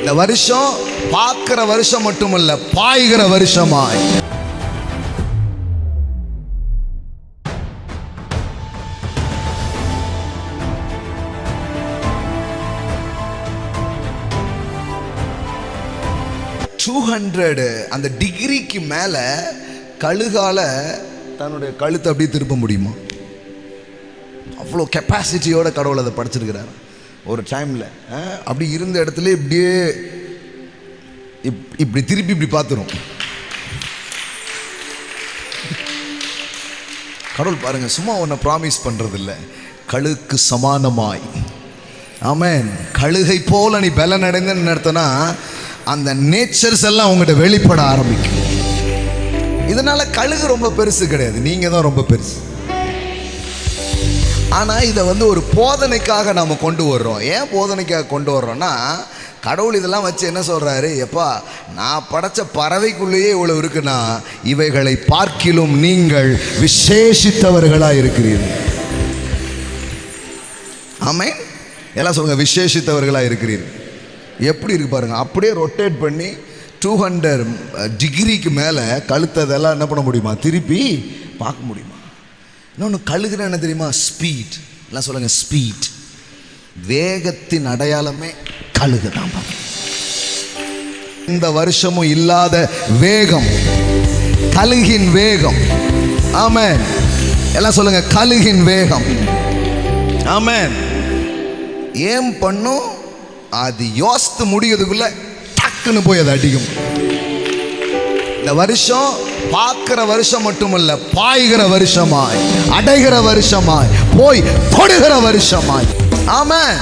இந்த வருஷம் பார்க்கிற வருஷம் மட்டுமல்ல, பாய்கிற வருஷமாய். அந்த டிகிரிக்கு மேல கழுகால தன்னுடைய கழுத்தை அப்படியே திருப்ப முடியுமா? அவ்வளோ கெப்பாசிட்டியோட கடவுள் அதை படிச்சிருக்கிறார். ஒரு டைம்ல அப்படி இருந்த இடத்துல இப்படியே இப்படி திருப்பி இப்படி பார்த்துரும். கடவுள் பாருங்க, சும்மா ஒன்றை ப்ராமிஸ் பண்றது இல்லை, கழுகுக்கு சமானமாய். ஆமென். கழுகை போல நீ பலன் அடைந்தன்னு அர்த்தம்னா அந்த நேச்சர்ஸ் எல்லாம் உங்கள்கிட்ட வெளிப்பட ஆரம்பிக்கும். இதனால கழுகு ரொம்ப பெருசு கிடையாது, நீங்க தான் ரொம்ப பெருசு. ஆனா இதை ஒரு போதனைக்காக நாம கொண்டு வர்றோம். ஏன் போதனைக்காக கொண்டு வர்றோம்னா, கடவுள் இதெல்லாம் வச்சு என்ன சொல்றாரு, எப்பா நான் படைச்ச பறவைக்குள்ளேயே இவ்வளவு இருக்குன்னா இவைகளை பார்க்கிலும் நீங்கள் விசேஷித்தவர்களா இருக்கிறீர்கள். ஆமென். எல்லாம் சொல்லுங்க, விசேஷித்தவர்களா இருக்கிறீர்கள். எப்படி இருக்கு பாருங்க, அப்படியே ரொட்டேட் பண்ணி 200 டிகிரிக்கு மேலே கழுத்ததெல்லாம் என்ன பண்ண முடியுமா, திருப்பி பார்க்க முடியுமா? இன்னொன்று கழுகுனா என்ன தெரியுமா? ஸ்பீட். எல்லாம் சொல்லுங்க, ஸ்பீட். வேகத்தின் அடையாளமே கழுகு தான். இந்த வருஷமும் இல்லாத வேகம், கழுகின் வேகம். ஆமென். எல்லாம் சொல்லுங்க, கழுகின் வேகம். ஆமென். ஏன் பண்ணும், அது யோசித்து முடியறதுக்குள்ள டக்குன்னு போய் அதை அடிக்கும். இந்த வருஷம் பார்க்கிற வருஷம் மட்டுமல்ல, பாய்கிற வருஷமாய், அடைகிற வருஷமாய், போய் தொடுகிற வருஷமாய். ஆமென்.